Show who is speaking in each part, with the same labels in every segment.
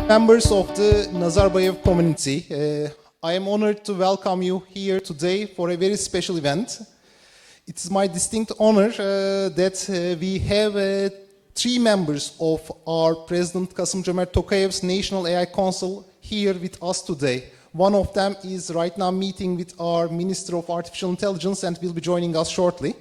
Speaker 1: Members of the Nazarbayev community, I am honored to welcome you here today for a very special event. It is my distinct honor that we have three members of our President Kasım-Jomart Tokayev's National AI Council here with us today. One of them is right now meeting with our Minister of Artificial Intelligence and will be joining us shortly.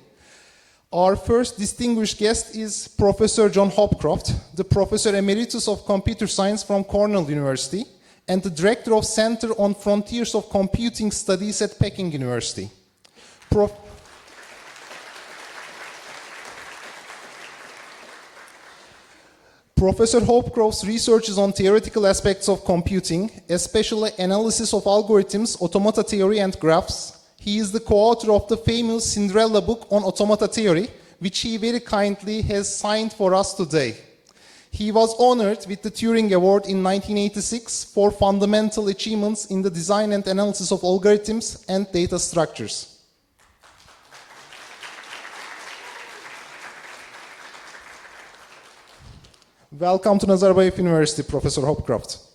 Speaker 1: Our first distinguished guest is Professor John Hopcroft, the Professor Emeritus of Computer Science from Cornell University and the Director of Center on Frontiers of Computing Studies at Peking University. Professor Hopcroft's research is on theoretical aspects of computing, especially analysis of algorithms, automata theory, and graphs. He is the co-author of the famous Cinderella book on automata theory, which he very kindly has signed for us today. He was honored with the Turing Award in 1986 for fundamental achievements in the design and analysis of algorithms and data structures. Welcome to Nazarbayev University, Professor Hopcroft.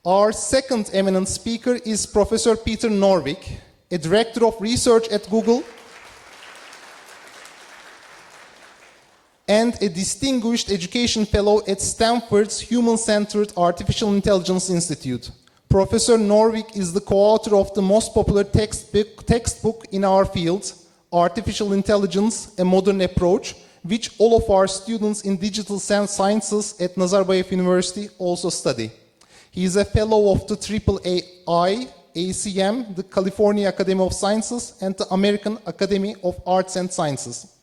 Speaker 1: Our second eminent speaker is Professor Peter Norvig, a Director of Research at Google and a Distinguished Education Fellow at Stanford's Human-Centered Artificial Intelligence Institute. Professor Norvig is the co-author of the most popular textbook in our field, Artificial Intelligence, A Modern Approach, which all of our students in digital sciences at Nazarbayev University also study. He is a fellow of the AAAI, ACM, the California Academy of Sciences, and the American Academy of Arts and Sciences.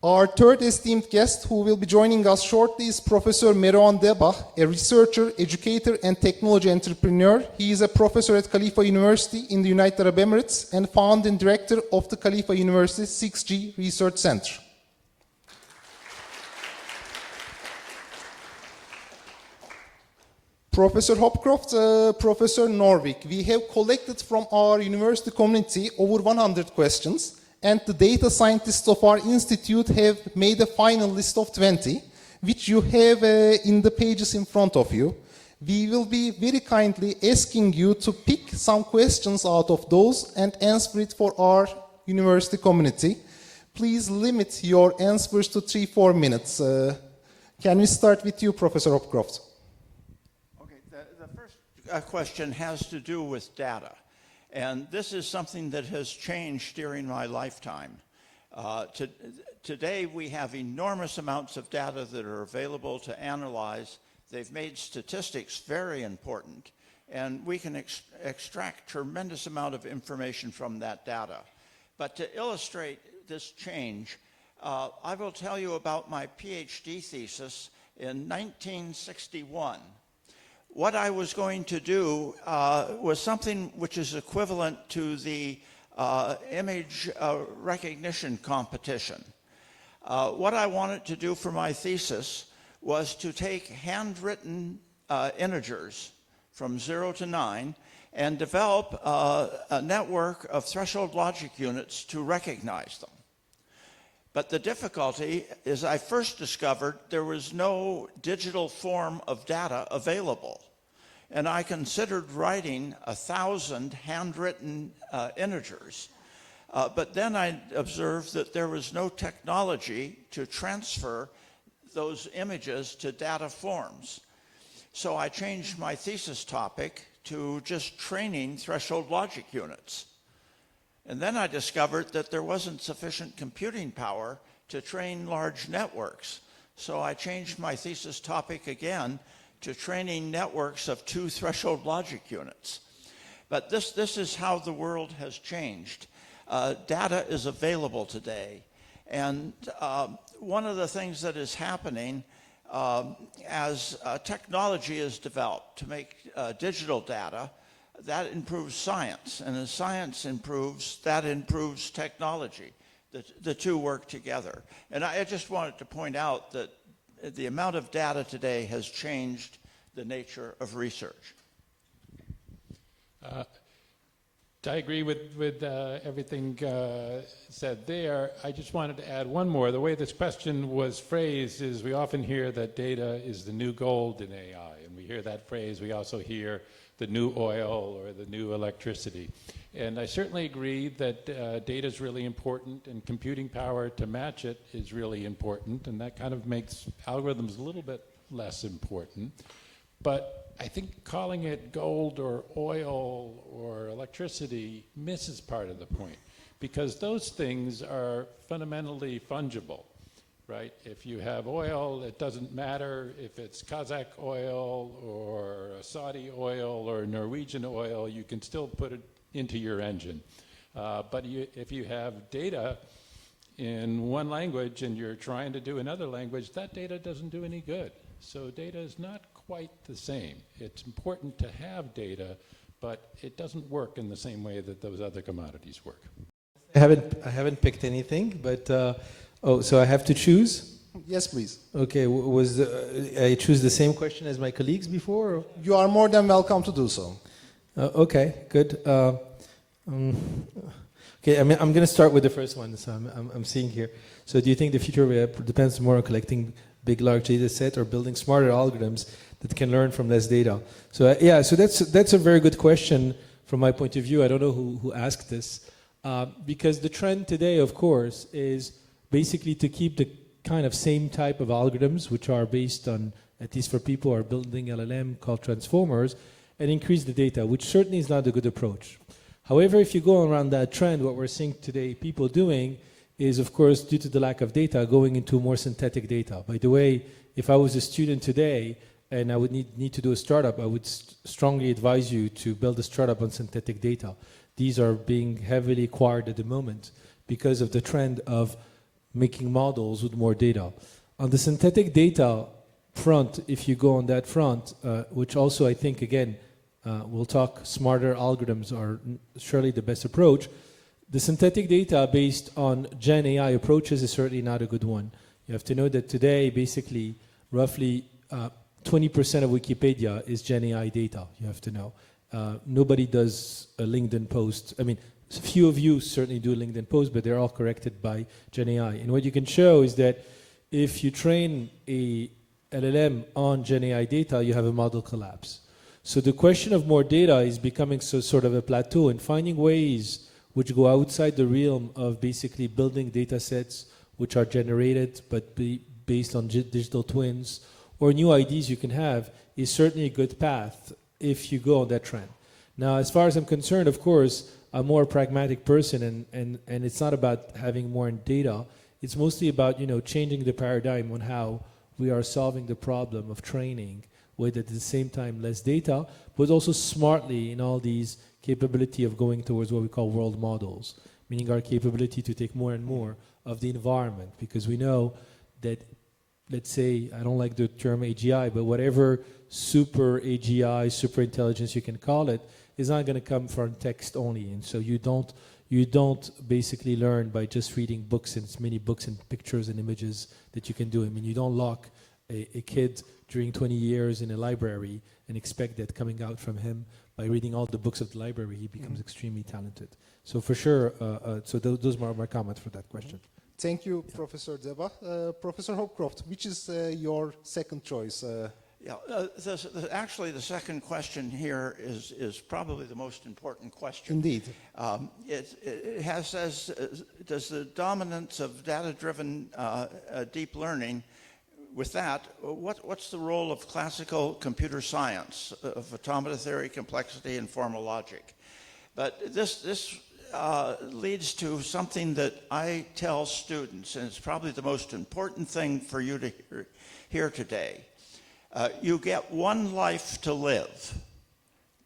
Speaker 1: Our third esteemed guest who will be joining us shortly is Professor Merouane Debbah, a researcher, educator, and technology entrepreneur. He is a professor at Khalifa University in the United Arab Emirates and founding director of the Khalifa University 6G Research Center. Professor Hopcroft, Professor Norvig, we have collected from our university community over 100 questions, and the data scientists of our institute have made a final list of 20, which you have in the pages in front of you. We will be very kindly asking you to pick some questions out of those and answer it for our university community. Please limit your answers to 3-4 minutes. Can we start with you, Professor Hopcroft?
Speaker 2: A question has to do with data, and this is something that has changed during my lifetime. Today we have enormous amounts of data that are available to analyze. They've made statistics very important, and we can extract tremendous amount of information from that data. But to illustrate this change, I will tell you about my PhD thesis in 1961. What I was going to do was something which is equivalent to the image recognition competition. What I wanted to do for my thesis was to take handwritten integers from 0 to 9 and develop a network of threshold logic units to recognize them. But the difficulty is I first discovered there was no digital form of data available. And I considered writing 1,000 handwritten integers. But then I observed that there was no technology to transfer those images to data forms. So I changed my thesis topic to just training threshold logic units. And then I discovered that there wasn't sufficient computing power to train large networks. So I changed my thesis topic again to training networks of 2 threshold logic units. But this is how the world has changed. Data is available today. And one of the things that is happening as technology is developed to make digital data, that improves science, and as science improves, that improves technology. The two work together. And I just wanted to point out that the amount of data today has changed the nature of research.
Speaker 3: I agree with everything said there. I just wanted to add one more. The way this question was phrased is we often hear that data is the new gold in AI. And we hear that phrase. We also hear the new oil or the new electricity. And I certainly agree that data is really important, and computing power to match it is really important. And that kind of makes algorithms a little bit less important. But I think calling it gold or oil or electricity misses part of the point, because those things are fundamentally fungible, right? If you have oil, it doesn't matter if it's Kazakh oil or Saudi oil or Norwegian oil, you can still put it into your engine. But if you have data in one language and you're trying to do another language, that data doesn't do any good. So data is not quite the same. It's important to have data, but it doesn't work in the same way that those other commodities work.
Speaker 4: I haven't picked anything, but so I have to choose?
Speaker 1: Yes, please.
Speaker 4: Okay, I choose the same question as my colleagues before? Or?
Speaker 1: You are more than welcome to do so.
Speaker 4: Okay, good. Okay, I'm going to start with the first one. So I'm seeing here. So do you think the future depends more on collecting big, large data set or building smarter algorithms that can learn from less data? So yeah, so that's a very good question from my point of view. I don't know who asked this, because the trend today, of course, is basically to keep the kind of same type of algorithms, which are based on, at least for people who are building LLM called transformers, and increase the data, which certainly is not a good approach. However, if you go around that trend, what we're seeing today people doing is, of course, due to the lack of data, going into more synthetic data. By the way, if I was a student today and I would need to do a startup, I would strongly advise you to build a startup on synthetic data. These are being heavily acquired at the moment because of the trend of making models with more data. On the synthetic data front, if you go on that front, which also I think, again, we'll talk smarter algorithms are surely the best approach. The synthetic data based on Gen AI approaches is certainly not a good one. You have to know that today, basically, roughly 20% of Wikipedia is Gen AI data, you have to know. Nobody does a LinkedIn post. I mean, a few of you certainly do a LinkedIn post, but they're all corrected by Gen AI. And what you can show is that if you train a LLM on Gen AI data, you have a model collapse. So the question of more data is becoming sort of a plateau, and finding ways which go outside the realm of basically building data sets which are generated but based on digital twins or new ideas you can have is certainly a good path if you go on that trend. Now, as far as I'm concerned, of course, I'm more a pragmatic person, and it's not about having more data. It's mostly about, changing the paradigm on how we are solving the problem of training with, at the same time, less data, but also smartly in all these capability of going towards what we call world models, meaning our capability to take more and more of the environment, because we know that, let's say, I don't like the term AGI, but whatever super AGI, super intelligence you can call it, is not going to come from text only. And so you don't basically learn by just reading books, and it's many books and pictures and images that you can do. I mean, you don't lock a kid during 20 years in a library and expect that coming out from him by reading all the books of the library, he becomes extremely talented. So for sure, so those are my comments for that question.
Speaker 1: Thank you, Professor Debbah. Professor Hopcroft, which is your second choice?
Speaker 2: Actually, the second question here is probably the most important question.
Speaker 1: Indeed.
Speaker 2: It says, does the dominance of data-driven deep learning, with that, what's the role of classical computer science, of automata theory, complexity, and formal logic? But this leads to something that I tell students, and it's probably the most important thing for you to hear today. You get one life to live.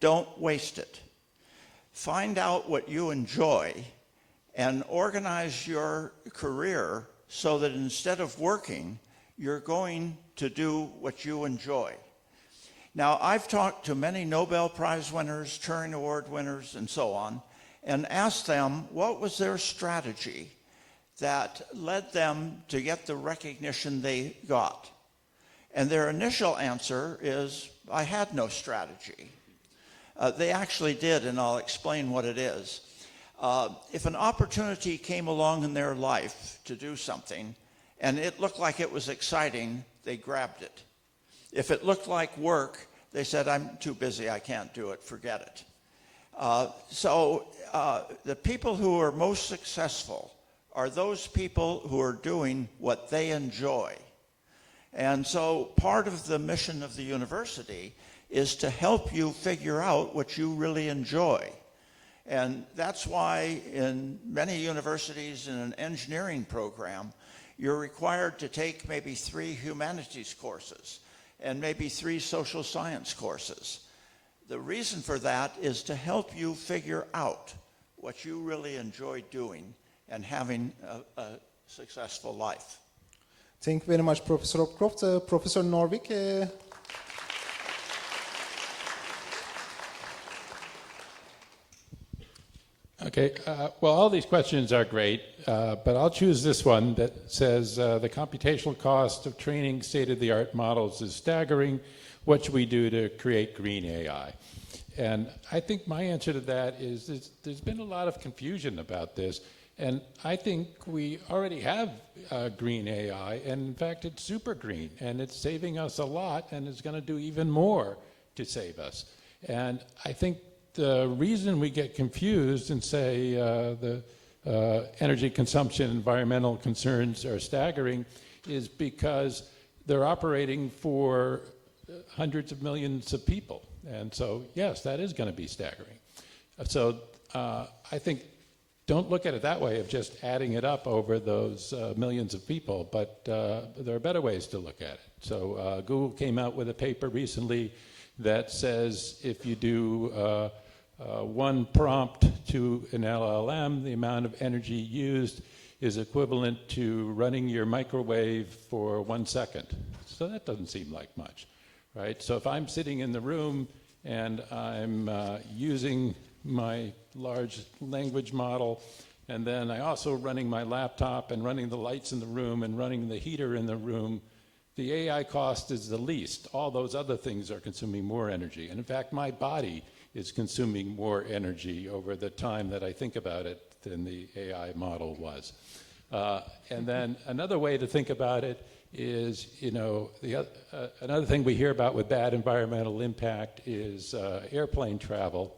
Speaker 2: Don't waste it. Find out what you enjoy and organize your career so that instead of working, you're going to do what you enjoy. Now, I've talked to many Nobel Prize winners, Turing Award winners, and so on, and asked them what was their strategy that led them to get the recognition they got. And their initial answer is, I had no strategy. They actually did, and I'll explain what it is. If an opportunity came along in their life to do something, and it looked like it was exciting, they grabbed it. If it looked like work, they said, I'm too busy, I can't do it, forget it. So the people who are most successful are those people who are doing what they enjoy. And so part of the mission of the university is to help you figure out what you really enjoy. And that's why in many universities in an engineering program, you're required to take maybe 3 humanities courses and maybe 3 social science courses. The reason for that is to help you figure out what you really enjoy doing and having a successful life.
Speaker 1: Thank you very much, Professor Hopcroft. Professor Norvig.
Speaker 3: Okay, well, all these questions are great, but I'll choose this one that says the computational cost of training state-of-the-art models is staggering. What should we do to create green AI? And I think my answer to that is there's been a lot of confusion about this, and I think we already have green AI, and in fact it's super green, and it's saving us a lot, and it's going to do even more to save us. And I think the reason we get confused and say the energy consumption, environmental concerns are staggering is because they're operating for hundreds of millions of people. And so, yes, that is going to be staggering. So I think don't look at it that way of just adding it up over those millions of people, but there are better ways to look at it. So Google came out with a paper recently that says if you do one prompt to an LLM, the amount of energy used is equivalent to running your microwave for 1 second. So that doesn't seem like much, right? So if I'm sitting in the room and I'm using my large language model, and then I also running my laptop and running the lights in the room and running the heater in the room, the AI cost is the least. All those other things are consuming more energy. And in fact, my body is consuming more energy over the time that I think about it than the AI model was. And then another way to think about it is, you know, another thing we hear about with bad environmental impact is airplane travel.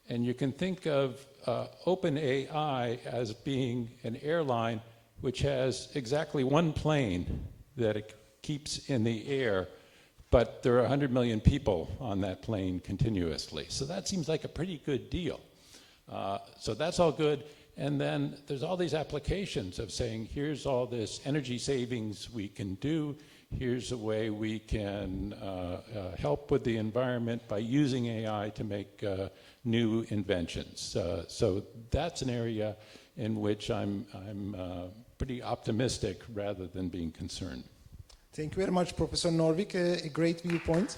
Speaker 3: And you can think of OpenAI as being an airline which has exactly one plane that it keeps in the air, but there are 100 million people on that plane continuously. So that seems like a pretty good deal. So that's all good. And then there's all these applications of saying, here's all this energy savings we can do. Here's a way we can help with the environment by using AI to make new inventions. So that's an area in which I'm pretty optimistic rather than being concerned.
Speaker 1: Thank you very much, Professor Norvig. A great viewpoint.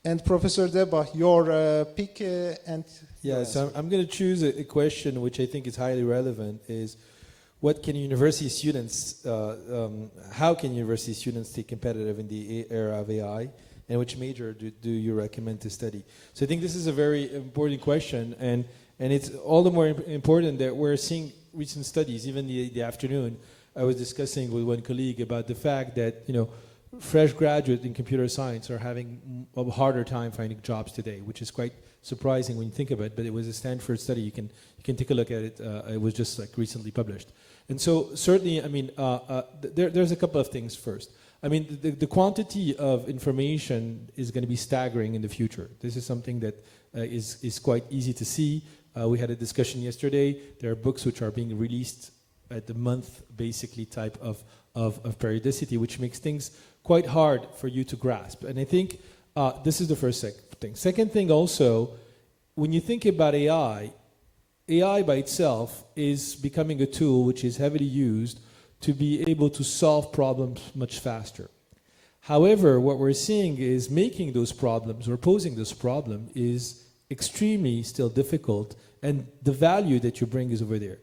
Speaker 1: And Professor Debbah, your pick and...
Speaker 4: Yeah, so I'm going to choose a question which I think is highly relevant, is what can university students, how can university students stay competitive in the era of AI, and which major do you recommend to study? So I think this is a very important question, and it's all the more important that we're seeing recent studies. Even the afternoon, I was discussing with one colleague about the fact that, you know, fresh graduates in computer science are having a harder time finding jobs today, which is quite surprising when you think about it. But it was a Stanford study. You can take a look at it. It was just like recently published. And so certainly, I mean, there's a couple of things first. I mean, the quantity of information is going to be staggering in the future. This is something that is quite easy to see. We had a discussion yesterday. There are books which are being released at the month, basically, type of periodicity, which makes things quite hard for you to grasp. And I think this is the first thing. Second thing also, when you think about AI by itself is becoming a tool which is heavily used to be able to solve problems much faster. However, what we're seeing is making those problems or posing this problem is extremely still difficult, and the value that you bring is over there.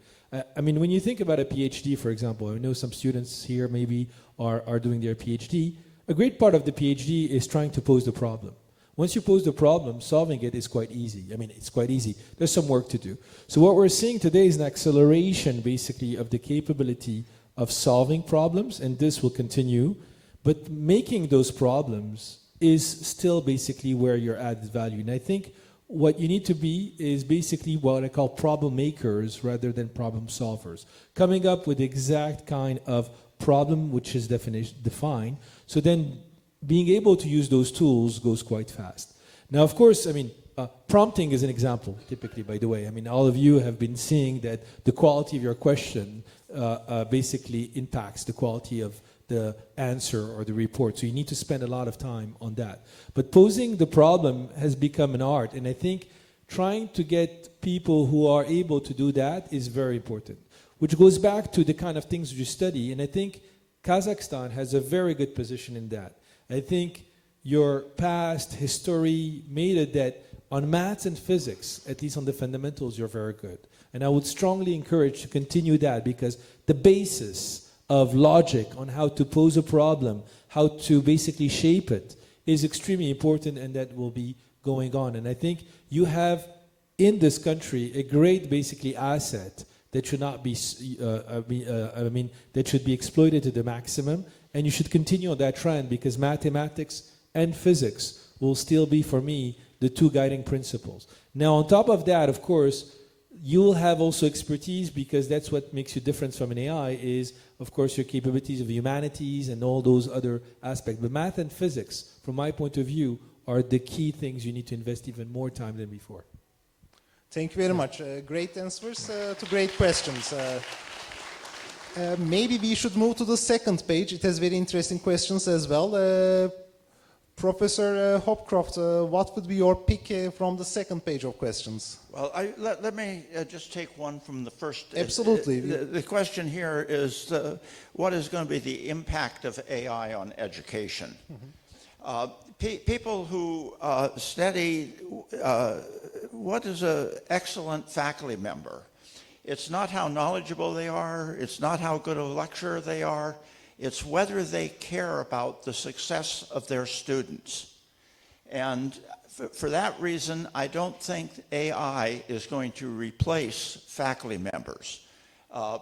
Speaker 4: I mean, when you think about a PhD, for example, I know some students here maybe are doing their PhD. a great part of the PhD is trying to pose the problem. Once you pose the problem, solving it is quite easy. I mean, it's quite easy. There's some work to do. So what we're seeing today is an acceleration, basically, of the capability of solving problems, and this will continue. But making those problems is still basically where your added value. And I think what you need to be is basically what I call problem makers rather than problem solvers. Coming up with the exact kind of problem which is defined. So then being able to use those tools goes quite fast. Now, of course, I mean, prompting is an example, typically, by the way. I mean, all of you have been seeing that the quality of your question basically impacts the quality of the answer or the report. So you need to spend a lot of time on that. But posing the problem has become an art, and I think trying to get people who are able to do that is very important, which goes back to the kind of things you study, and I think Kazakhstan has a very good position in that. I think your past history made it that on maths and physics, at least on the fundamentals, you're very good. And I would strongly encourage to continue that, because the basis of logic on how to pose a problem, how to basically shape it, is extremely important, and that will be going on. And I think you have in this country a great basically asset that should not be, that should be exploited to the maximum, and you should continue on that trend, because mathematics and physics will still be, for me, the two guiding principles. Now, on top of that, of course, you will have also expertise, because that's what makes you different from an AI is, of course, your capabilities of humanities and all those other aspects. But math and physics, from my point of view, are the key things you need to invest even more time than before.
Speaker 1: Thank you very much. Great answers to great questions. Maybe we should move to the second page. It has very interesting questions as well. Professor Hopcroft, what would be your pick from the second page of questions?
Speaker 2: Well, let me just take one from the first.
Speaker 1: Absolutely.
Speaker 2: The question here is, what is going to be the impact of AI on education? People who study what is an excellent faculty member. It's not how knowledgeable they are. It's not how good a lecturer they are. It's whether they care about the success of their students. And for that reason, I don't think AI is going to replace faculty members,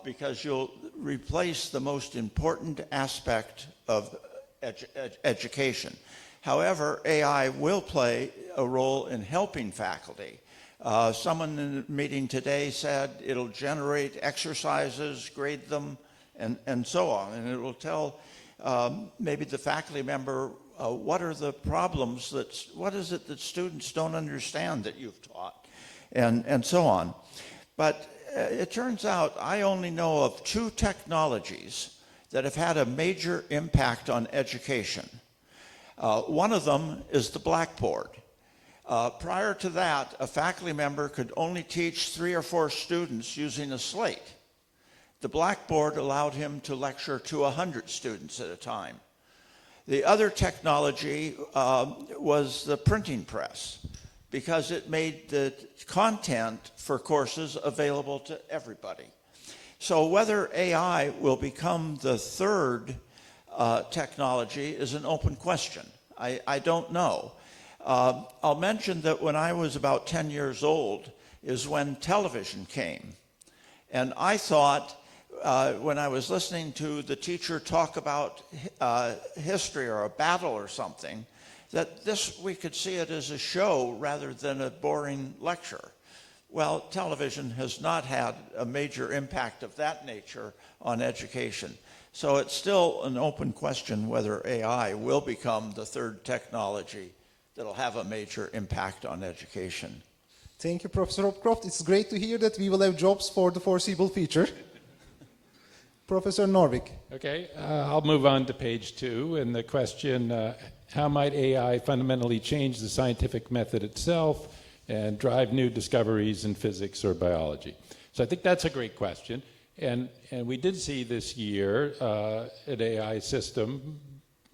Speaker 2: because you'll replace the most important aspect of education. However, AI will play a role in helping faculty. Someone in the meeting today said it'll generate exercises, grade them, and so on. And it will tell maybe the faculty member what are the problems, what is it that students don't understand that you've taught, and so on. But it turns out I only know of 2 technologies that have had a major impact on education. One of them is the blackboard. Prior to that, a faculty member could only teach 3 or 4 students using a slate. The blackboard allowed him to lecture to 100 students at a time. The other technology was the printing press, because it made the content for courses available to everybody. So whether AI will become the third technology is an open question. I don't know. I'll mention that when I was about 10 years old is when television came. And I thought, when I was listening to the teacher talk about history or a battle or something, that we could see it as a show rather than a boring lecture. Well, television has not had a major impact of that nature on education. So it's still an open question whether AI will become the third technology that'll have a major impact on education.
Speaker 1: Thank you, Professor Hopcroft. It's great to hear that we will have jobs for the foreseeable future. Professor Norvig.
Speaker 3: Okay, I'll move on to page 2, and the question, how might AI fundamentally change the scientific method itself and drive new discoveries in physics or biology? So I think that's a great question. And we did see this year an AI system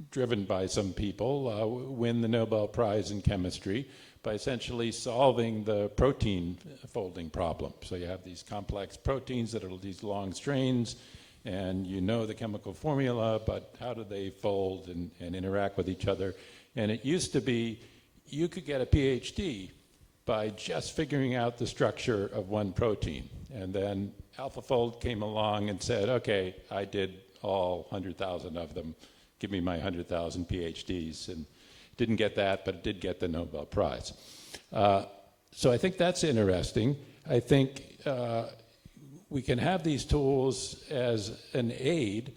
Speaker 3: driven by some people win the Nobel Prize in chemistry by essentially solving the protein folding problem. So you have these complex proteins that are these long strains, and you know the chemical formula, but how do they fold and interact with each other? And it used to be you could get a PhD by just figuring out the structure of one protein. And then AlphaFold came along and said, okay, I did all 100,000 of them. Give me my 100,000 PhDs. And didn't get that, but did get the Nobel Prize. So I think that's interesting. I think we can have these tools as an aid,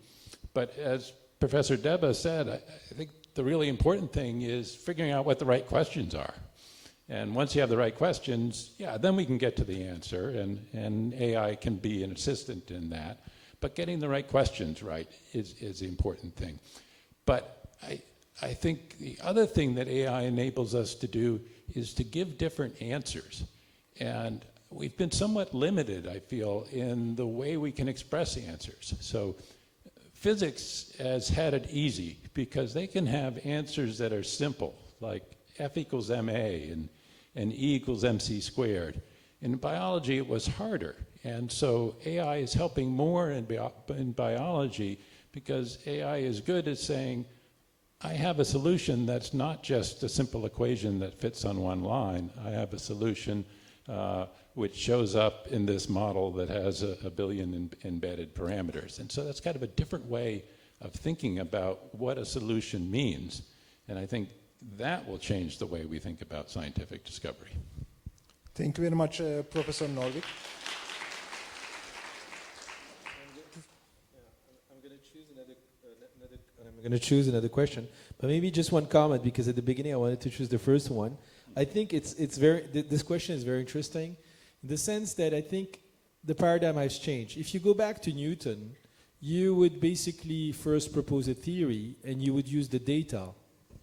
Speaker 3: but as Professor Debbah said, I think the really important thing is figuring out what the right questions are. And once you have the right questions, yeah, then we can get to the answer, and AI can be an assistant in that. But getting the right questions right is the important thing. But I think the other thing that AI enables us to do is to give different answers. And we've been somewhat limited, I feel, in the way we can express answers. So physics has had it easy because they can have answers that are simple, like F equals ma and E equals mc squared. In biology, it was harder. And so AI is helping more in biology because AI is good at saying, I have a solution that's not just a simple equation that fits on one line. I have a solution which shows up in this model that has a billion embedded parameters. And so that's kind of a different way of thinking about what a solution means. And I think that will change the way we think about scientific discovery.
Speaker 1: Thank you very much, Professor Norvig.
Speaker 4: I'm going to choose another question, but maybe just one comment, because at the beginning I wanted to choose the first one. I think this question is very interesting in the sense that I think the paradigm has changed. If you go back to Newton, you would basically first propose a theory and you would use the data.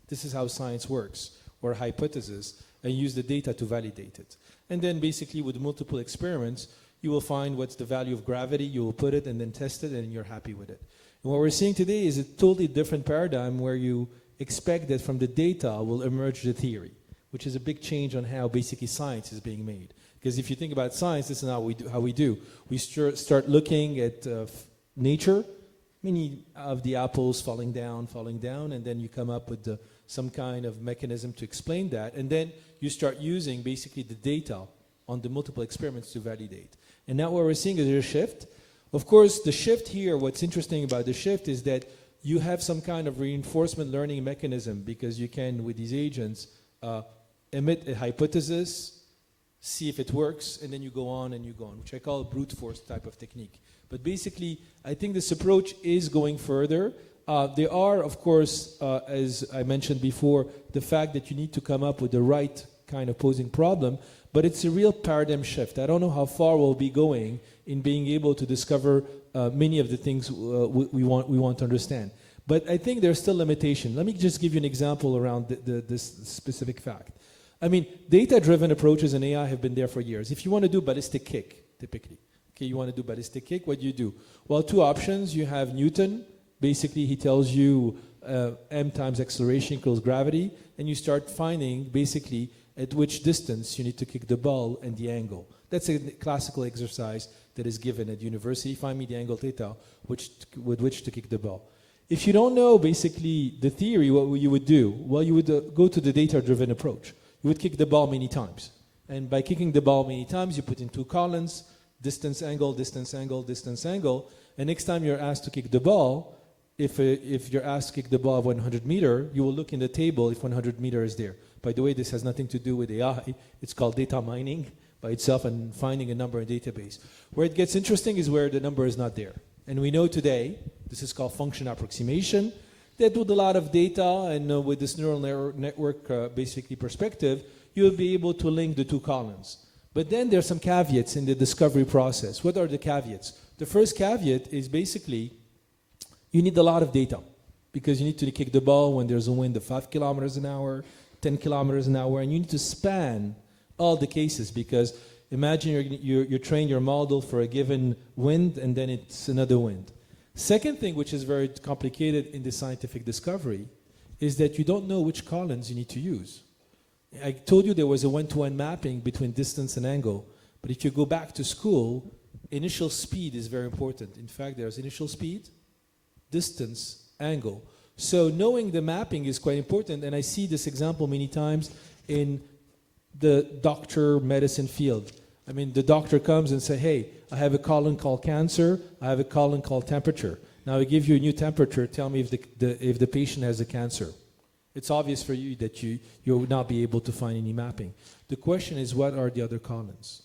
Speaker 4: This is how science works, or hypothesis, and use the data to validate it. And then basically with multiple experiments, you will find what's the value of gravity, you will put it and then test it and you're happy with it. And what we're seeing today is a totally different paradigm where you expect that from the data will emerge the theory, which is a big change on how basically science is being made. Because if you think about science, this is how we do. We start looking at nature, many of the apples falling down, and then you come up with some kind of mechanism to explain that, and then you start using basically the data on the multiple experiments to validate. And now what we're seeing is a shift. Of course, the shift here, what's interesting about the shift is that you have some kind of reinforcement learning mechanism, because you can, with these agents, emit a hypothesis, see if it works, and then you go on, which I call a brute force type of technique. But basically, I think this approach is going further. There are, of course, as I mentioned before, the fact that you need to come up with the right kind of posing problem, but it's a real paradigm shift. I don't know how far we'll be going in being able to discover many of the things we want to understand. But I think there's still limitation. Let me just give you an example around this specific fact. I mean, data-driven approaches in AI have been there for years. If you want to do ballistic kick, typically, okay, you want to do ballistic kick, what do you do? Well, two options. You have Newton. Basically, he tells you m times acceleration equals gravity, and you start finding basically at which distance you need to kick the ball and the angle. That's a classical exercise that is given at university. Find me the angle theta with which to kick the ball. If you don't know basically the theory, what you would do? Well, you would go to the data-driven approach. You would kick the ball many times. And by kicking the ball many times, you put in two columns, distance, angle, distance, angle, distance, angle. And next time you're asked to kick the ball, if you're asked to kick the ball of 100 meter, you will look in the table if 100 meter is there. By the way, this has nothing to do with AI. It's called data mining by itself and finding a number in a database. Where it gets interesting is where the number is not there. And we know today, this is called function approximation, that with a lot of data and with this neural network basically perspective, you'll be able to link the two columns. But then there's some caveats in the discovery process. What are the caveats? The first caveat is basically you need a lot of data, because you need to kick the ball when there's a wind of 5 kilometers an hour, 10 kilometers an hour, and you need to span all the cases, because imagine you train your model for a given wind and then it's another wind. Second thing, which is very complicated in the scientific discovery, is that you don't know which columns you need to use. I told you there was a one-to-one mapping between distance and angle, but if you go back to school, initial speed is very important. In fact, there's initial speed, distance, angle. So knowing the mapping is quite important, and I see this example many times in the doctor medicine field. I mean, the doctor comes and say, hey, I have a column called cancer, I have a column called temperature. Now I give you a new temperature, tell me if the patient has a cancer. It's obvious for you that you will not be able to find any mapping. The question is, what are the other columns?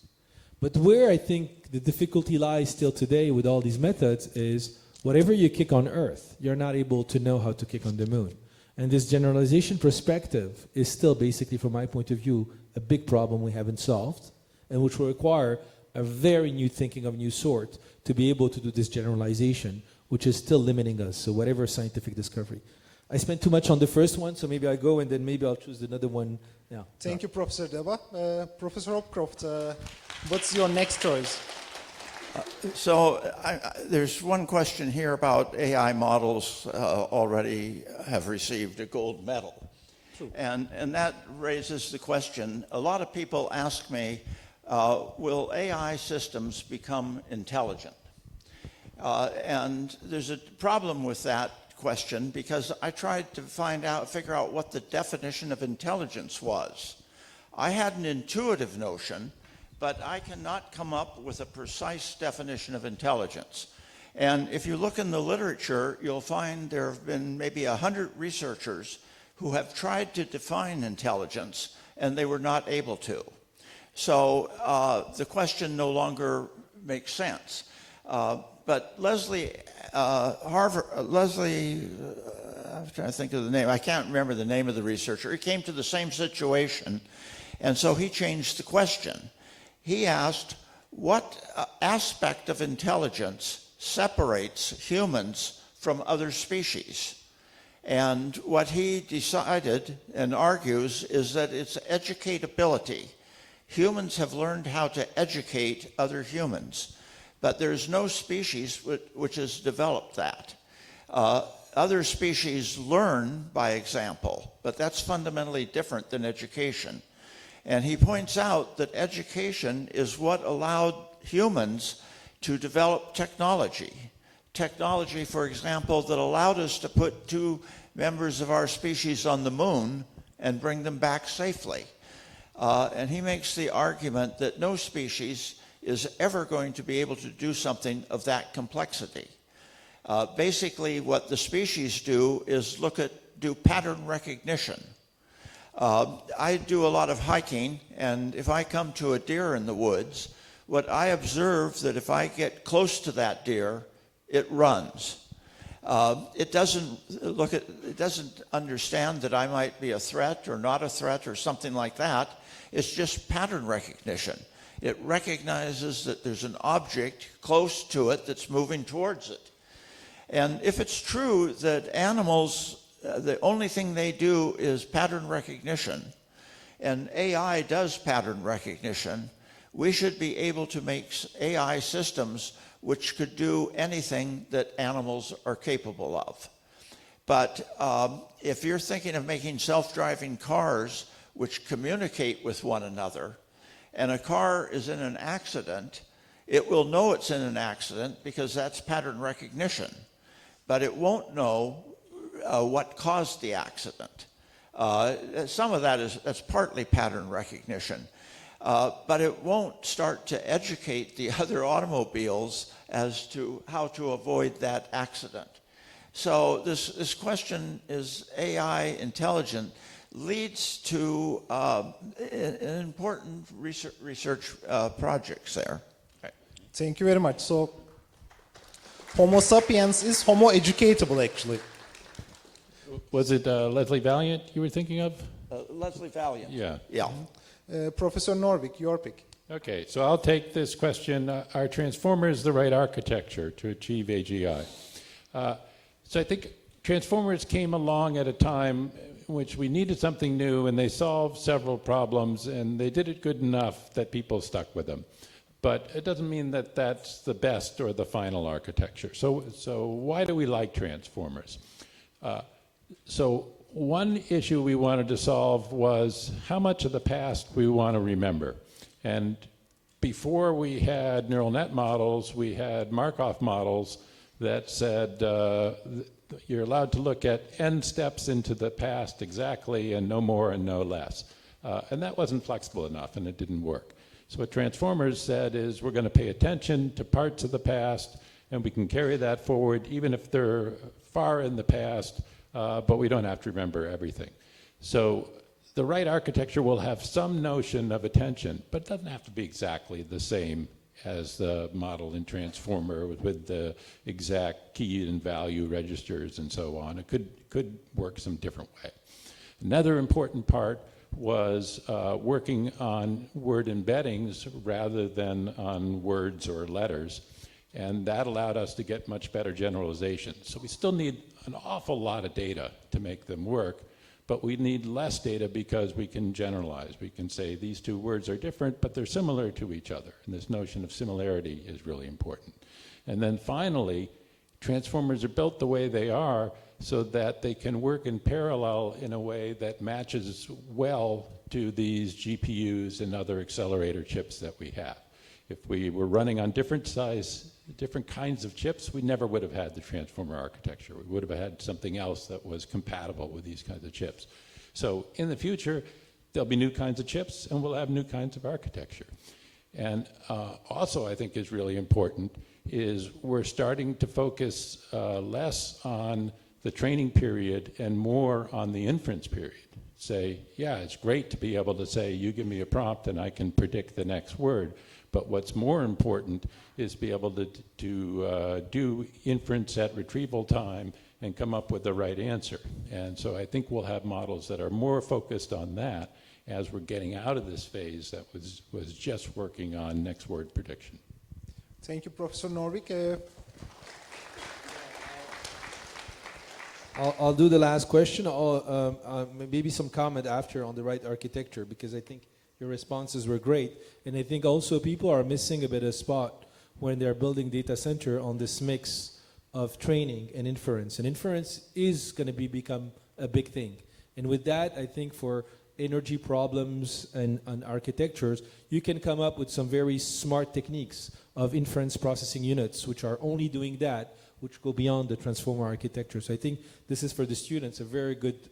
Speaker 4: But where I think the difficulty lies still today with all these methods is, whatever you kick on Earth, you're not able to know how to kick on the moon. And this generalization perspective is still basically, from my point of view, a big problem we haven't solved, and which will require a very new thinking of new sort to be able to do this generalization, which is still limiting us, so whatever scientific discovery. I spent too much on the first one, so maybe I'll go and then maybe I'll choose another one. Yeah.
Speaker 1: Thank you, Professor Debbah. Professor Hopcroft, what's your next choice?
Speaker 2: There's one question here about AI models already have received a gold medal. And that raises the question, a lot of people ask me, will AI systems become intelligent? And there's a problem with that question because I tried to figure out what the definition of intelligence was. I had an intuitive notion, but I cannot come up with a precise definition of intelligence. And if you look in the literature, you'll find there have been maybe 100 researchers who have tried to define intelligence, and they were not able to. So the question no longer makes sense. But Leslie, I'm trying to think of the name. I can't remember the name of the researcher. He came to the same situation, and so he changed the question. He asked, what aspect of intelligence separates humans from other species? And what he decided and argues is that it's educatability. Humans have learned how to educate other humans, but there's no species which has developed that. Other species learn by example, but that's fundamentally different than education. And he points out that education is what allowed humans to develop technology. Technology, for example, that allowed us to put 2 members of our species on the moon and bring them back safely. And he makes the argument that no species is ever going to be able to do something of that complexity. Basically, what the species do is do pattern recognition. I do a lot of hiking, and if I come to a deer in the woods, what I observe that if I get close to that deer, it runs. It doesn't understand that I might be a threat or not a threat or something like that. It's just pattern recognition. It recognizes that there's an object close to it that's moving towards it. And if it's true that animals, the only thing they do is pattern recognition, and AI does pattern recognition, we should be able to make AI systems which could do anything that animals are capable of. But if you're thinking of making self-driving cars which communicate with one another, and a car is in an accident, it will know it's in an accident because that's pattern recognition, but it won't know what caused the accident. Some of that's partly pattern recognition. But it won't start to educate the other automobiles as to how to avoid that accident. So this question, is AI intelligent, leads to important research projects there.
Speaker 1: Okay. Thank you very much. So Homo sapiens is Homo educatable, actually.
Speaker 3: Was it Leslie Valiant you were thinking of?
Speaker 2: Leslie Valiant.
Speaker 3: Yeah.
Speaker 2: Yeah.
Speaker 1: Professor Norvig, your pick.
Speaker 3: Okay, so I'll take this question. Are transformers the right architecture to achieve AGI? So I think transformers came along at a time in which we needed something new, and they solved several problems, and they did it good enough that people stuck with them. But it doesn't mean that that's the best or the final architecture. So why do we like transformers? So one issue we wanted to solve was how much of the past we want to remember. And before we had neural net models, we had Markov models that said you're allowed to look at n steps into the past exactly and no more and no less. And that wasn't flexible enough and it didn't work. So what transformers said is we're going to pay attention to parts of the past and we can carry that forward even if they're far in the past, but we don't have to remember everything. So the right architecture will have some notion of attention, but it doesn't have to be exactly the same as the model in transformer with the exact key and value registers and so on. It could work some different way. Another important part was working on word embeddings rather than on words or letters. And that allowed us to get much better generalization. So we still need an awful lot of data to make them work, but we need less data because we can generalize. We can say these two words are different, but they're similar to each other. And this notion of similarity is really important. And then finally, transformers are built the way they are so that they can work in parallel in a way that matches well to these GPUs and other accelerator chips that we have. If we were running on different kinds of chips, we never would have had the transformer architecture. We would have had something else that was compatible with these kinds of chips. So in the future, there'll be new kinds of chips and we'll have new kinds of architecture. And also I think is really important is we're starting to focus less on the training period and more on the inference period. Say, yeah, it's great to be able to say, you give me a prompt and I can predict the next word. But what's more important is be able to do inference at retrieval time and come up with the right answer. And so I think we'll have models that are more focused on that as we're getting out of this phase that was just working on next word prediction.
Speaker 1: Thank you, Professor Norvig.
Speaker 4: I'll do the last question. Maybe some comment after on the right architecture, because I think your responses were great. And I think also people are missing a bit of spot when they're building data center on this mix of training and inference. And inference is going to become a big thing. And with that, I think for energy problems and architectures, you can come up with some very smart techniques of inference processing units, which are only doing that, which go beyond the transformer architecture. So I think this is for the students a very good,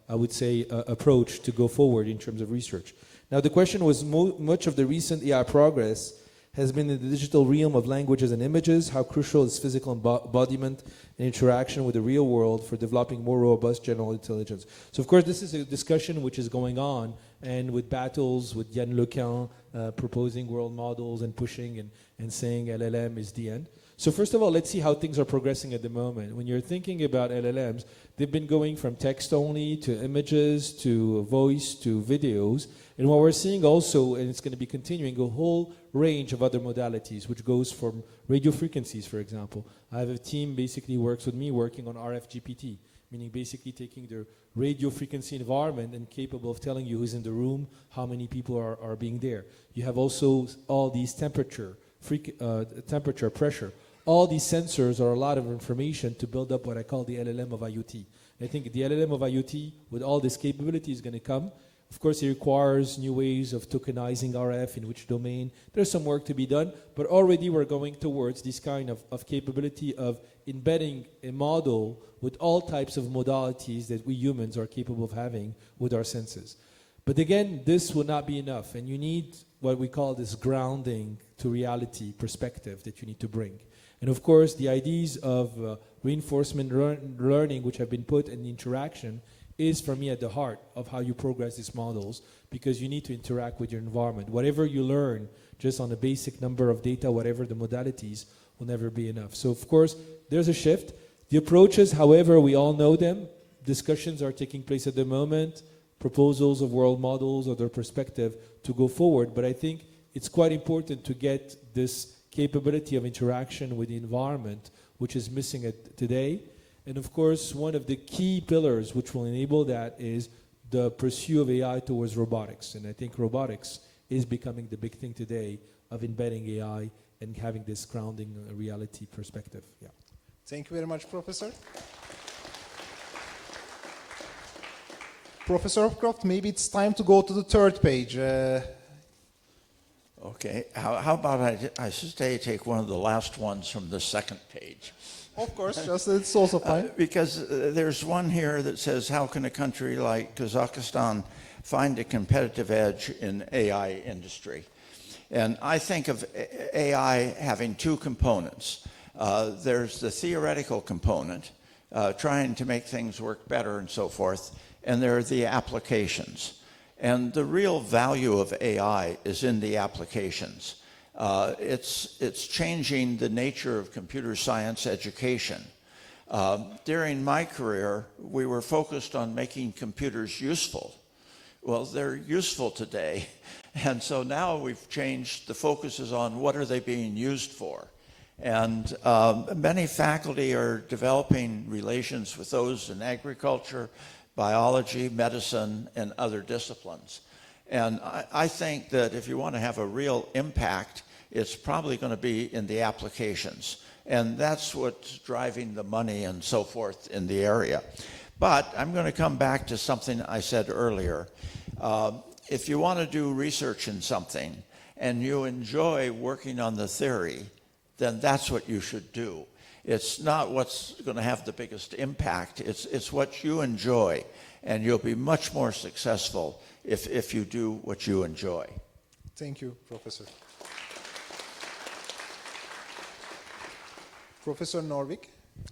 Speaker 4: I would say, approach to go forward in terms of research. Now the question was, much of the recent AI progress has been in the digital realm of languages and images. How crucial is physical embodiment and interaction with the real world for developing more robust general intelligence? So of course this is a discussion which is going on, and with battles with Yann Lequin proposing world models and pushing and saying LLM is the end. So first of all, let's see how things are progressing at the moment. When you're thinking about LLMs, they've been going from text only to images to voice to videos. And what we're seeing also, and it's going to be continuing, a whole range of other modalities, which goes from radio frequencies, for example. I have a team basically works with me working on RFGPT, meaning basically taking the radio frequency environment and capable of telling you who's in the room, how many people are being there. You have also all these temperature, pressure. All these sensors are a lot of information to build up what I call the LLM of IoT. I think the LLM of IoT, with all this capability, is going to come. Of course, it requires new ways of tokenizing RF, in which domain. There's some work to be done, but already we're going towards this kind of capability of embedding a model with all types of modalities that we humans are capable of having with our senses. But again, this will not be enough, and you need what we call this grounding to reality perspective that you need to bring. And of course, the ideas of reinforcement learning, which have been put in interaction, is for me at the heart of how you progress these models, because you need to interact with your environment. Whatever you learn just on a basic number of data, whatever the modalities, will never be enough. So of course, there's a shift. The approaches, however, we all know them. Discussions are taking place at the moment, proposals of world models or their perspective to go forward. But I think it's quite important to get this capability of interaction with the environment, which is missing today. And of course, one of the key pillars which will enable that is the pursuit of AI towards robotics. And I think robotics is becoming the big thing today of embedding AI and having this grounding reality perspective. Yeah.
Speaker 1: Thank you very much, Professor. Professor Hopcroft, maybe it's time to go to the third page.
Speaker 2: Okay, how about I take one of the last ones from the second page?
Speaker 1: Of course, just it's also fine.
Speaker 2: Because there's one here that says, how can a country like Kazakhstan find a competitive edge in AI industry? And I think of AI having two components. There's the theoretical component, trying to make things work better and so forth, and there are the applications. And the real value of AI is in the applications. It's changing the nature of computer science education. During my career, we were focused on making computers useful. Well, they're useful today. And so now we've changed, the focus is on what are they being used for. And many faculty are developing relations with those in agriculture, biology, medicine, and other disciplines. And I think that if you want to have a real impact, it's probably going to be in the applications. And that's what's driving the money and so forth in the area. But I'm going to come back to something I said earlier. If you want to do research in something and you enjoy working on the theory, then that's what you should do. It's not what's going to have the biggest impact. It's what you enjoy, and you'll be much more successful if you do what you enjoy.
Speaker 1: Thank you, Professor. Professor Norvig.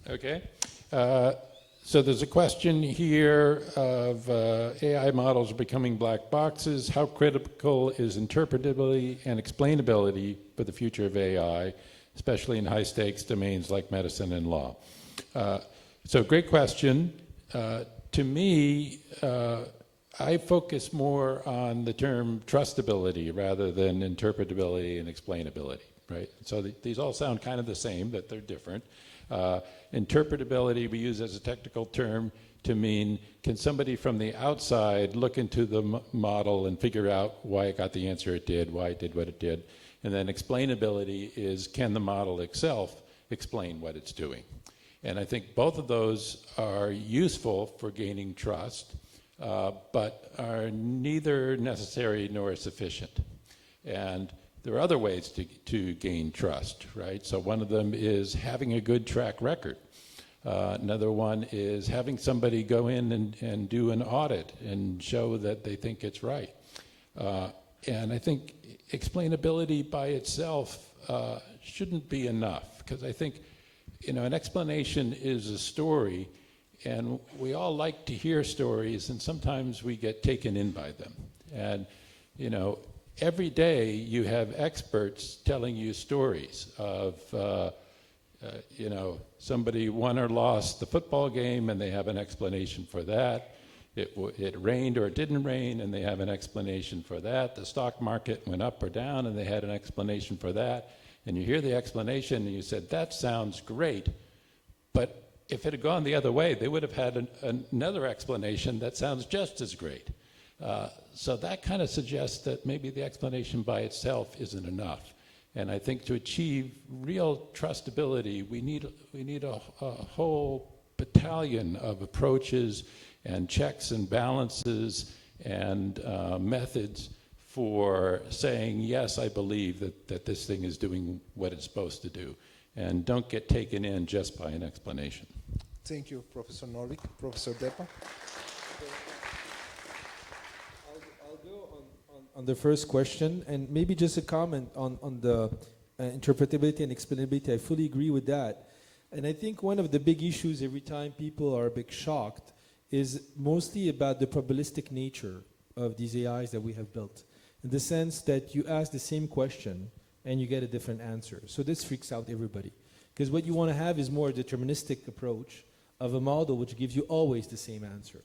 Speaker 3: Okay. So there's a question here of AI models becoming black boxes. How critical is interpretability and explainability for the future of AI, especially in high-stakes domains like medicine and law? So great question. To me, I focus more on the term trustability rather than interpretability and explainability, right? So these all sound kind of the same, but they're different. Interpretability we use as a technical term to mean, can somebody from the outside look into the model and figure out why it got the answer it did, why it did what it did? And then explainability is, can the model itself explain what it's doing? And I think both of those are useful for gaining trust, but are neither necessary nor sufficient. And there are other ways to gain trust, right? So one of them is having a good track record. Another one is having somebody go in and do an audit and show that they think it's right. And I think explainability by itself shouldn't be enough, because I think, an explanation is a story, and we all like to hear stories, and sometimes we get taken in by them. And, every day you have experts telling you stories of, somebody won or lost the football game, and they have an explanation for that. It rained or it didn't rain, and they have an explanation for that. The stock market went up or down, and they had an explanation for that. And you hear the explanation, and you said, that sounds great. But if it had gone the other way, they would have had another explanation that sounds just as great. So that kind of suggests that maybe the explanation by itself isn't enough. And I think to achieve real trustability, we need a whole battalion of approaches and checks and balances and methods for saying, yes, I believe that this thing is doing what it's supposed to do. And don't get taken in just by an explanation.
Speaker 1: Thank you, Professor Norvig. Professor Debbah.
Speaker 4: I'll go on the first question, and maybe just a comment on the interpretability and explainability. I fully agree with that. And I think one of the big issues every time people are a bit shocked is mostly about the probabilistic nature of these AIs that we have built, in the sense that you ask the same question and you get a different answer. So this freaks out everybody, because what you want to have is more a deterministic approach of a model which gives you always the same answer.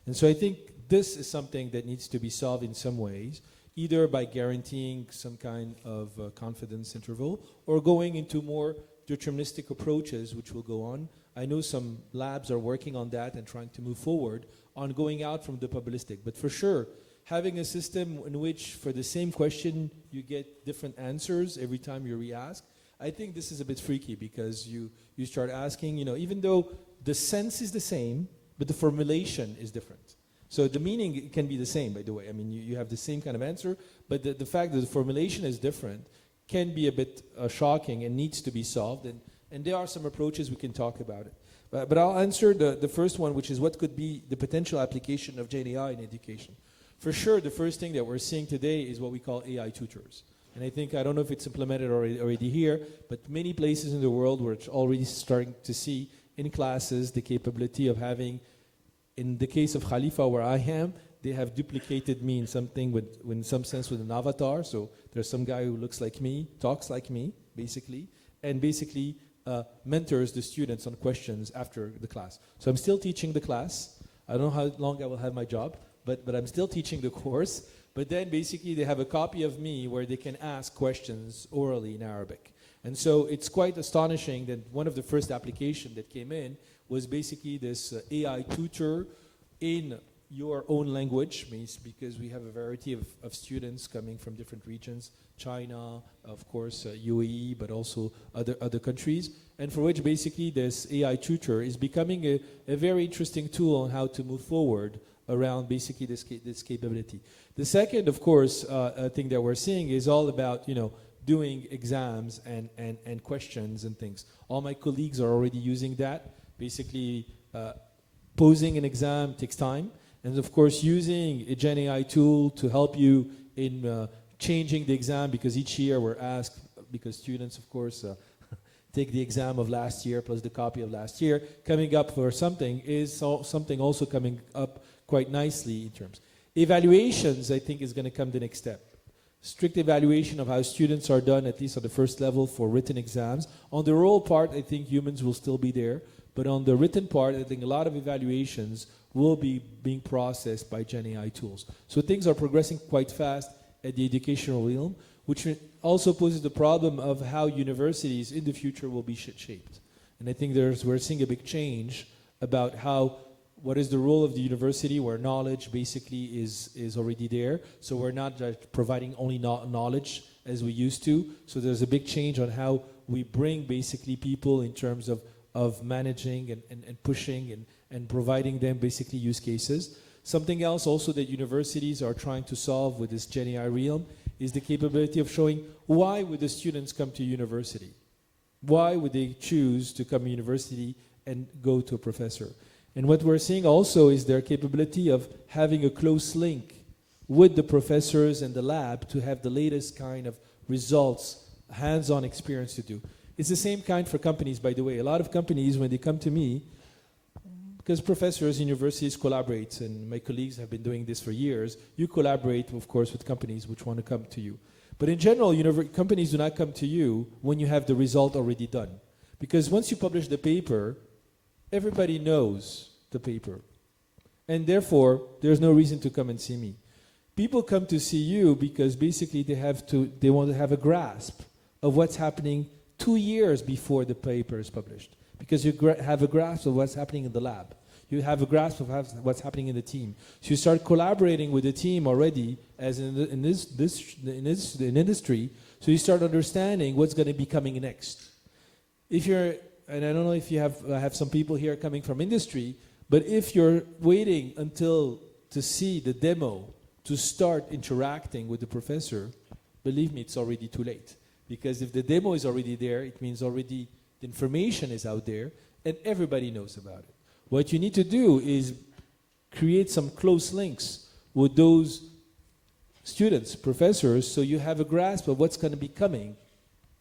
Speaker 4: And so I think this is something that needs to be solved in some ways, either by guaranteeing some kind of confidence interval or going into more deterministic approaches, which will go on. I know some labs are working on that and trying to move forward on going out from the probabilistic. But for sure, having a system in which for the same question you get different answers every time you re-ask, I think this is a bit freaky, because you start asking, even though the sense is the same, but the formulation is different. So the meaning can be the same, by the way. I mean, you have the same kind of answer, but the fact that the formulation is different can be a bit shocking and needs to be solved. And there are some approaches we can talk about it. But I'll answer the first one, which is what could be the potential application of Gen AI in education. For sure, the first thing that we're seeing today is what we call AI tutors. And I think, I don't know if it's implemented already here, but many places in the world we're already starting to see in classes the capability of having, in the case of Khalifa where I am, they have duplicated me in something in some sense with an avatar. So there's some guy who looks like me, talks like me, basically, and basically mentors the students on questions after the class. So I'm still teaching the class. I don't know how long I will have my job, but I'm still teaching the course. But then basically they have a copy of me where they can ask questions orally in Arabic. And so it's quite astonishing that one of the first applications that came in was basically this AI tutor in your own language, means because we have a variety of students coming from different regions, China, of course, UAE, but also other countries, and for which basically this AI tutor is becoming a very interesting tool on how to move forward around basically this capability. The second, of course, thing that we're seeing is all about, doing exams and questions and things. All my colleagues are already using that. Basically, posing an exam takes time. And of course, using a Gen AI tool to help you in changing the exam, because each year we're asked, because students, of course, take the exam of last year plus the copy of last year, coming up for something is something also coming up quite nicely in terms. Evaluations, I think, is going to come the next step. Strict evaluation of how students are done, at least at the first level for written exams. On the oral part, I think humans will still be there. But on the written part, I think a lot of evaluations will be being processed by Gen AI tools. So things are progressing quite fast at the educational realm, which also poses the problem of how universities in the future will be shaped. And I think we're seeing a big change about what is the role of the university, where knowledge basically is already there. So we're not just providing only knowledge as we used to. So there's a big change on how we bring basically people in terms of managing and pushing and providing them basically use cases. Something else also that universities are trying to solve with this Gen AI realm is the capability of showing why would the students come to university? Why would they choose to come to university and go to a professor? And what we're seeing also is their capability of having a close link with the professors and the lab to have the latest kind of results, hands-on experience to do. It's the same kind for companies, by the way. A lot of companies, when they come to me, because professors in universities collaborate, and my colleagues have been doing this for years, you collaborate, of course, with companies which want to come to you. But in general, companies do not come to you when you have the result already done. Because once you publish the paper, everybody knows the paper. And therefore, there's no reason to come and see me. People come to see you because basically they want to have a grasp of what's happening 2 years before the paper is published. Because you have a grasp of what's happening in the lab. You have a grasp of what's happening in the team. So you start collaborating with the team already as in industry. So you start understanding what's going to be coming next. And I don't know if I have some people here coming from industry, but if you're waiting to see the demo to start interacting with the professor, believe me, it's already too late. Because if the demo is already there, it means already the information is out there and everybody knows about it. What you need to do is create some close links with those students, professors, so you have a grasp of what's going to be coming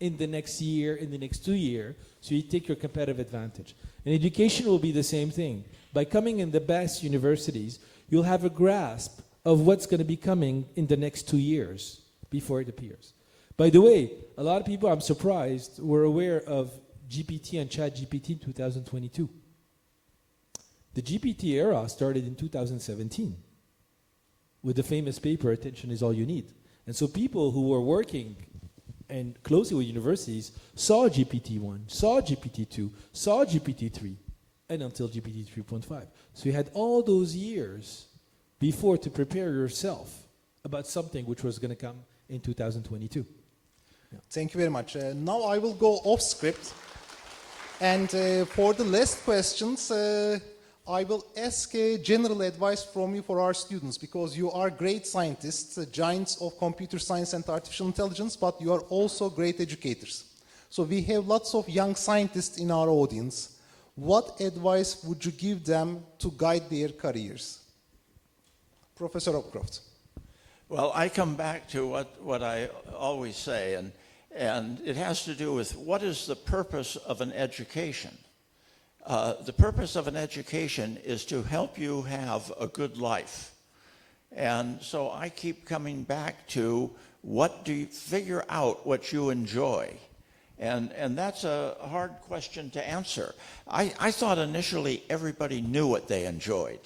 Speaker 4: in the next year, in the next 2 years, so you take your competitive advantage. And education will be the same thing. By coming in the best universities, you'll have a grasp of what's going to be coming in the next 2 years before it appears. By the way, a lot of people, I'm surprised, were aware of GPT and ChatGPT in 2022. The GPT era started in 2017 with the famous paper, Attention is All You Need. And so people who were working and closely with universities saw GPT-1, saw GPT-2, saw GPT-3, and until GPT 3.5. So you had all those years before to prepare yourself about something which was going to come in 2022. Yeah.
Speaker 1: Thank you very much. Now I will go off script. And for the last questions, I will ask a general advice from you for our students, because you are great scientists, giants of computer science and artificial intelligence, but you are also great educators. So we have lots of young scientists in our audience. What advice would you give them to guide their careers? Professor Hopcroft.
Speaker 2: Well, I come back to what I always say, and it has to do with what is the purpose of an education. The purpose of an education is to help you have a good life. And so I keep coming back to what do you figure out what you enjoy. And that's a hard question to answer. I thought initially everybody knew what they enjoyed.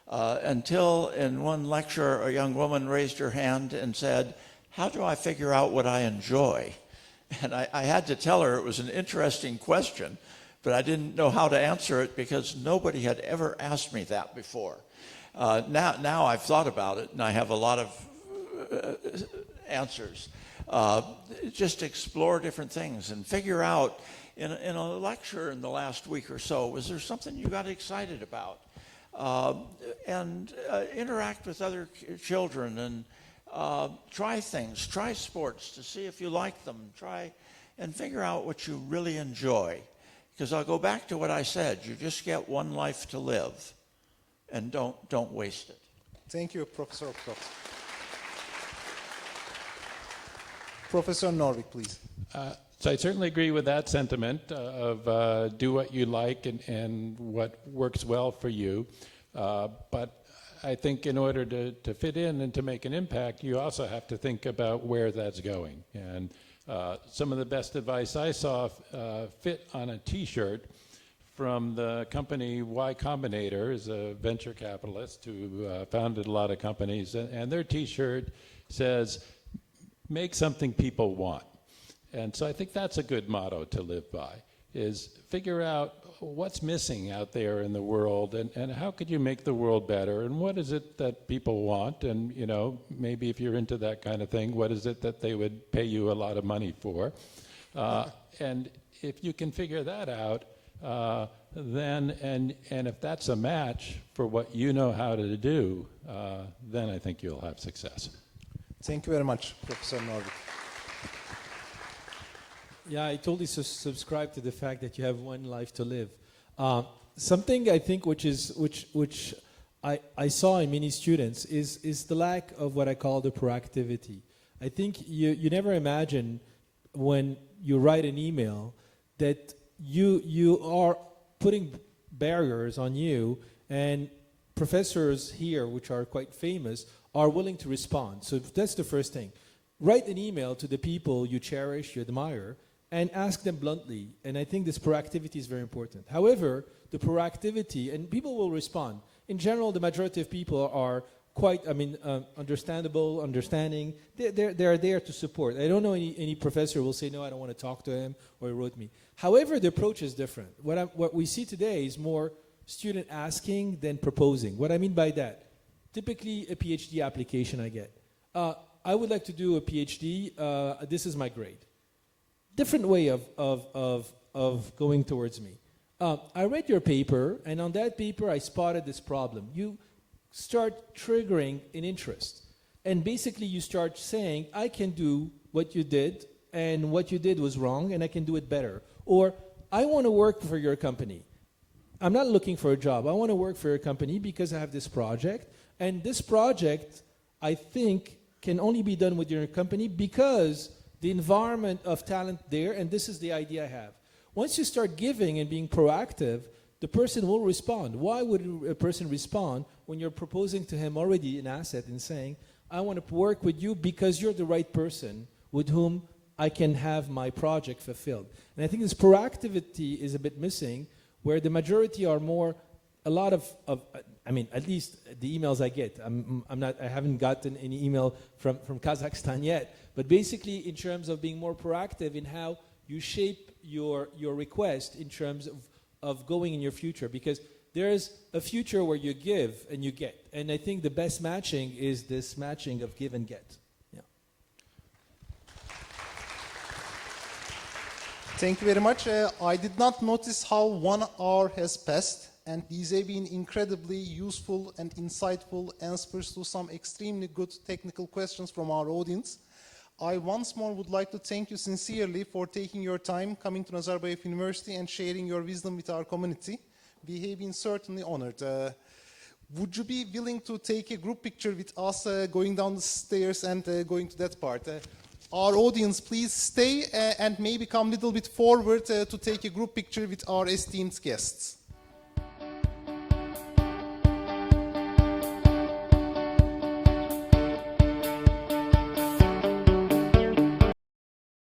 Speaker 2: Until in one lecture, a young woman raised her hand and said, "How do I figure out what I enjoy?" And I had to tell her it was an interesting question, but I didn't know how to answer it because nobody had ever asked me that before. Now I've thought about it, and I have a lot of answers. Just explore different things and figure out, in a lecture in the last week or so, was there something you got excited about? And interact with other children and try things, try sports to see if you like them, try and figure out what you really enjoy. Because I'll go back to what I said, you just get one life to live, and don't waste it.
Speaker 1: Thank you, Professor Hopcroft. Professor Norvig, please.
Speaker 3: So I certainly agree with that sentiment of do what you like and what works well for you. But I think in order to fit in and to make an impact, you also have to think about where that's going. And some of the best advice I saw fit on a T-shirt from the company Y Combinator, is a venture capitalist who founded a lot of companies. And their T-shirt says, "Make something people want." And so I think that's a good motto to live by, is figure out what's missing out there in the world and how could you make the world better and what is it that people want, and maybe if you're into that kind of thing, what is it that they would pay you a lot of money for? And if you can figure that out, then and if that's a match for what you know how to do, then I think you'll have success.
Speaker 1: Thank you very much, Professor Norvig.
Speaker 4: Yeah, I totally subscribe to the fact that you have one life to live. Something I think which I saw in many students is the lack of what I call the proactivity. I think you never imagine when you write an email that you are putting barriers on you, and professors here, which are quite famous, are willing to respond. So that's the first thing. Write an email to the people you cherish, you admire, and ask them bluntly. And I think this proactivity is very important. However, the proactivity, and people will respond. In general, the majority of people are quite, understanding. They're there to support. I don't know any professor will say, no, I don't want to talk to him, or he wrote me. However, the approach is different. What we see today is more student asking than proposing. What I mean by that, typically a PhD application I get. I would like to do a PhD. This is my grade. Different way of going towards me. I read your paper, and on that paper I spotted this problem. You start triggering an interest. And basically you start saying, I can do what you did, and what you did was wrong, and I can do it better. Or, I want to work for your company. I'm not looking for a job. I want to work for your company because I have this project. And this project, I think, can only be done with your company because the environment of talent there, and this is the idea I have. Once you start giving and being proactive, the person will respond. Why would a person respond when you're proposing to him already an asset and saying, I want to work with you because you're the right person with whom I can have my project fulfilled. And I think this proactivity is a bit missing, where the majority are more, a lot of at least the emails I get. I haven't gotten any email from Kazakhstan yet, but basically in terms of being more proactive in how you shape your request in terms of going in your future, because there's a future where you give and you get. And I think the best matching is this matching of give and get. Yeah.
Speaker 1: Thank you very much. I did not notice how 1 hour has passed. and these have been incredibly useful and insightful answers to some extremely good technical questions from our audience. I once more would like to thank you sincerely for taking your time, coming to Nazarbayev University and sharing your wisdom with our community. We have been certainly honored. Would you be willing to take a group picture with us going down the stairs and going to that part? Our audience, please stay and maybe come a little bit forward to take a group picture with our esteemed guests.